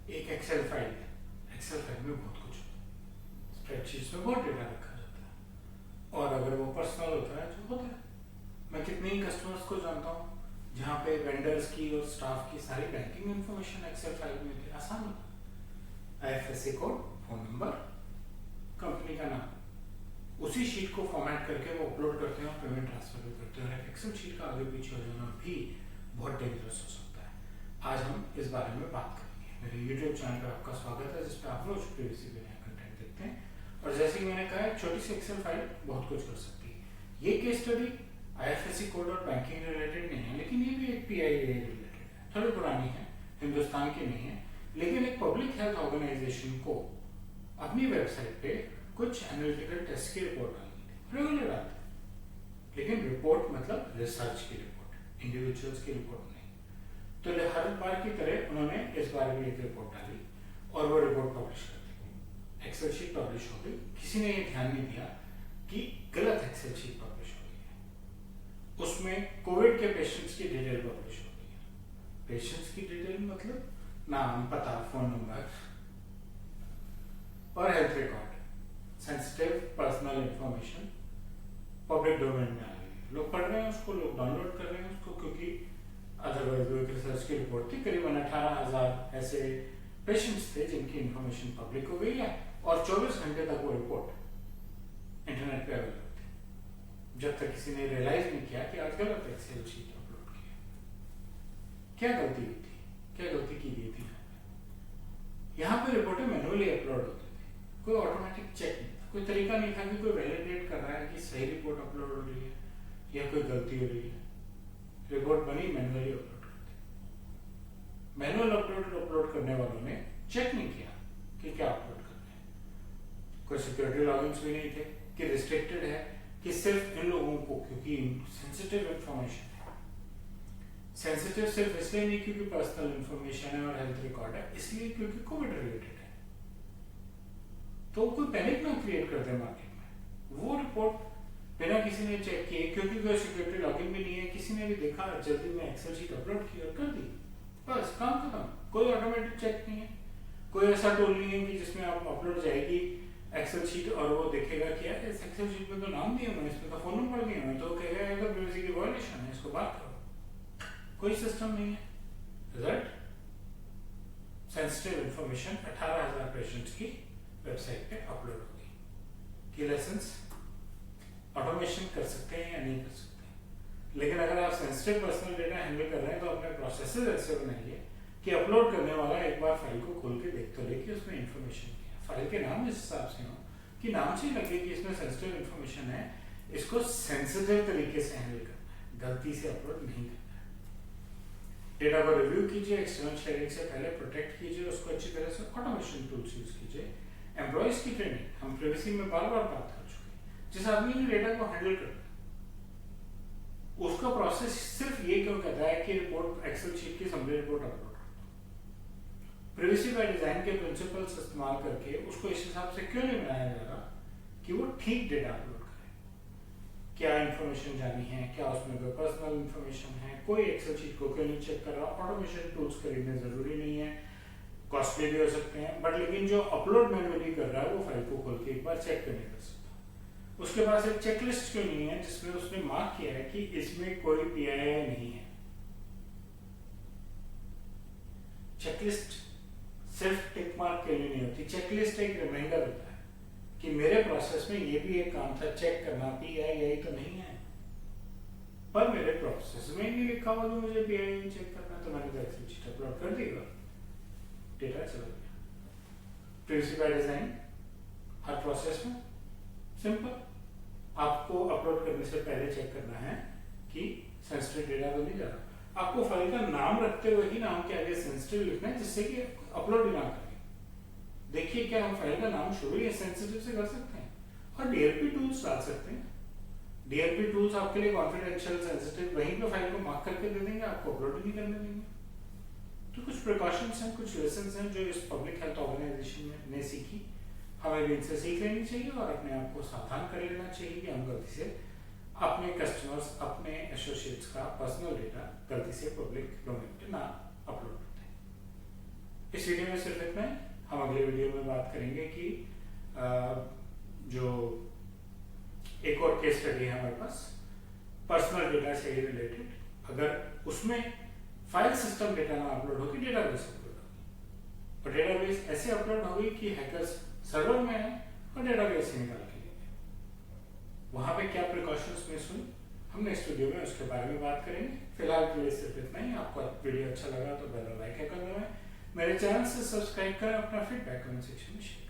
एक Excel file है, Excel file में बहुत कुछ होता है, स्प्रेडशीट्स में बहुत डेटा रखा जाता है, और अगर वो पर्सनल होता है जो होता है। मैं कितने ही कस्टमर्स को जानता हूँ जहाँ पे वेंडर्स की और स्टाफ की सारी बैंकिंग इंफॉर्मेशन एक्सेल फाइल में होती है। आसान होता है, IFSC code, phone number, company का नाम, उसी शीट को फॉर्मेट करके वो अपलोड करते हैं और पेमेंट ट्रांसफर भी करते हैं। और एक्सेल शीट का आगे पीछे हो जाना भी बहुत डेंजरस हो सकता है। आज हम इस बारे में बात करेंगे। मेरे यूट्यूब चैनल पर आपका स्वागत है, जिसपे आप रोज प्रीवियसली नया कंटेंट देखते हैं। और जैसे कि मैंने कहा, एक छोटी सी एक्सेल फाइल बहुत कुछ कर सकती है। ये केस स्टडी IFSC कोड और बैंकिंग रिलेटेड नहीं है, लेकिन ये भी एक PIA रिलेटेड है, थोड़ी पुरानी है, हिंदुस्तान की नहीं है, लेकिन एक पब्लिक हेल्थ ऑर्गेनाइजेशन को अपनी वेबसाइट पे कुछ एनालिटिकल टेस्ट की रिपोर्ट डालनी थी। रेगुलर आती है, लेकिन रिपोर्ट मतलब रिसर्च की रिपोर्ट, इंडिविजुअल्स की रिपोर्ट नहीं। तो हर बार की तरह उन्होंने इस बार भी एक रिपोर्ट डाली और वो रिपोर्ट पब्लिश कर दी। एक्सेल शीट पब्लिश हो गई। किसी ने ये ध्यान नहीं दिया कि गलत एक्सेल शीट पब्लिश हो गई है। उसमें कोविड के पेशेंट्स की डिटेल पब्लिश हो गई है। पेशेंट्स की डिटेल मतलब नाम, पता, फोन नंबर और health record, sensitive personal information public domain में आ गई है। लोग पढ़ रहे हैं उसको, लोग डाउनलोड कर रहे हैं उसको, क्योंकि अदरवाइज वो एक रिसर्च की रिपोर्ट थी। करीबन 18,000 ऐसे पेशेंट्स थे जिनकी इंफॉर्मेशन पब्लिक हो गई है, और 24 घंटे तक वो रिपोर्ट इंटरनेट पे अवेलेबल थी, जब तक किसी ने रियलाइज नहीं किया कि आज गलत एक्सेल शीट अपलोड की है। क्या गलती हुई थी, क्या गलती की गई थी? यहाँ पे रिपोर्टें मैनुअली अपलोड होती थी, कोई ऑटोमेटिक चेक नहीं था, कोई तरीका नहीं था कि कोई वैलिडेट कर रहा है कि सही रिपोर्ट अपलोड हो रही है या कोई गलती हो रही है। रिपोर्ट बनी, मैनुअली अपलोड करते। मैनुअल अपलोड करने वालों ने चेक नहीं किया कि क्या अपलोड कर रहे हैं। कोई सिक्योरिटी लॉगिन्स भी नहीं थे कि रिस्ट्रिक्टेड है कि सिर्फ इन लोगों को, क्योंकि सेंसिटिव इंफॉर्मेशन है। सेंसिटिव सिर्फ इसलिए नहीं क्योंकि पर्सनल इंफॉर्मेशन है और हेल्थ रिकॉर्ड है, इसलिए क्योंकि कोविड रिलेटेड है। तो कोई पैनिक ना क्रिएट कर दे मार्केट में। वो रिपोर्ट बिना किसी ने चेक किए, क्योंकि कोई सिक्योरिटी लॉगिन भी नहीं है, किसी ने भी देखा, जल्दी में एक्सेल शीट अपलोड की और कर दी, बस काम खत्म। कोई ऑटोमेटिक चेक नहीं है, कोई ऐसा टूल नहीं है कि जिसमें आप अपलोड जाएगी एक्सेल शीट और वो देखेगा कि यार इस एक्सेल शीट में तो नाम दिए हुए, इसमें तो फोन नंबर दिए हुए, तो कहेगा ये तो प्राइवेसी की वायलेशन है, इसको बात करो। कोई सिस्टम नहीं है। रिजल्ट, सेंसिटिव इंफॉर्मेशन 18,000 पेशेंट्स की वेबसाइट पे अपलोड हो गई। की लेसन्स, ऑटोमेशन कर सकते हैं या नहीं कर सकते हैं, लेकिन अगर आप सेंसिटिव पर्सनल डेटा हैंडल कर रहे हैं तो अपने प्रोसेसेस ऐसे बनाइए कि अपलोड करने वाला एक बार फाइल को खोल के देख तो ले कि उसमें इंफॉर्मेशन क्या है। फाइल के नाम इस हिसाब से हो कि नाम से लगे कि इसमें सेंसिटिव इंफॉर्मेशन है, इसको सेंसिटिव तरीके से हैंडल करना है, गलती से अपलोड नहीं करना है। डेटा को रिव्यू कीजिए, एक्सटर्नल शेयरिंग से पहले प्रोटेक्ट कीजिए उसको अच्छी तरह से, ऑटोमेशन टूल्स यूज कीजिए। एम्प्लॉयज की ट्रेनिंग, हम प्राइवेसी में बार बार बात कर चुके हैं। जिस आदमी ने डेटा को हैंडल करना, उसका प्रोसेस सिर्फ ये क्यों कहता है कि रिपोर्ट एक्सेल शीट की समरी रिपोर्ट अपलोड कर दो। प्राइवेसी बाय डिजाइन के प्रिंसिपल्स इस्तेमाल करके उसको इस हिसाब से क्यों नहीं बनाया जा रहा कि वो ठीक डेटा अपलोड करे। क्या इंफॉर्मेशन जानी है, क्या उसमें कोई पर्सनल इंफॉर्मेशन है, कोई एक्सेल शीट को क्यों नहीं चेक कर रहा। ऑटोमेशन टूल्स खरीदने जरूरी नहीं है, कॉस्टली भी हो सकते हैं, बट लेकिन जो अपलोड मैनुअली कर रहा है वो फाइल को खोल के एक बार चेक करने कर सकता। उसके पास एक चेकलिस्ट क्यों नहीं है जिसमें उसने मार्क किया है कि इसमें कोई PIA नहीं है। चेकलिस्ट सिर्फ टिक मार्क के लिए नहीं होती, चेकलिस्ट एक रिमाइंडर होता है कि मेरे प्रोसेस में ये भी एक काम था, चेक करना PIA तो नहीं है, पर मेरे प्रोसेस में नहीं लिखा हुआ तो मुझे PIA चेक करना, तो मैंने तो एक्सेल शीट अपलोड कर दी और डेटा चला गया। Privacy by design her process में सिंपल, आपको अपलोड करने से पहले चेक करना है कि सेंसिटिव डेटा तो नहीं जा रहा। आपको फाइल का नाम रखते हुए ही नाम के आगे सेंसिटिव लिखना है, जिससे कि अपलोड ही ना करें। देखिए क्या हम फाइल का नाम शुरू या सेंसिटिव से कर सकते हैं, और DLP टूल्स डाल सकते हैं। DLP टूल्स आपके लिए कॉन्फिडेंशियल, सेंसिटिव वहीं पे फाइल को मार्क करके दे देंगे, आपको अपलोड ही नहीं करने देंगे। तो कुछ प्रिकॉशंस हैं, कुछ लेसन्स हैं जो इस पब्लिक हेल्थ ऑर्गेनाइजेशन ने सीखी, हमें भी इनसे सीख लेनी चाहिए और अपने आप को सावधान कर लेना चाहिए कि हम गलती से अपने कस्टमर्स, अपने एसोसिएट्स का पर्सनल डेटा गलती से पब्लिक डोमेन पे ना अपलोड करते हैं। इस वीडियो में सिर्फ इतना ही। हम अगले वीडियो में बात करेंगे कि जो एक और केस स्टडी है हमारे पास पर्सनल डेटा से रिलेटेड, अगर उसमें फाइल सिस्टम डेटा ना अपलोड होगी, डेटाबेस अपलोड होगी, और डेटाबेस ऐसे अपलोड होगी कि हैकर्स सर्वर में है और डेटाबेस से निकाल के लेंगे। वहां पे क्या प्रिकॉशंस मिस हुई, हम नेक्स्ट वीडियो में उसके बारे में बात करेंगे। फिलहाल के लिए सिर्फ इतना ही। आपको वीडियो अच्छा लगा तो बेल और लाइक कर दबाएं, मेरे चैनल से सब्सक्राइब कर अपना फीडबैक कमेंट सेक्शन में शेयर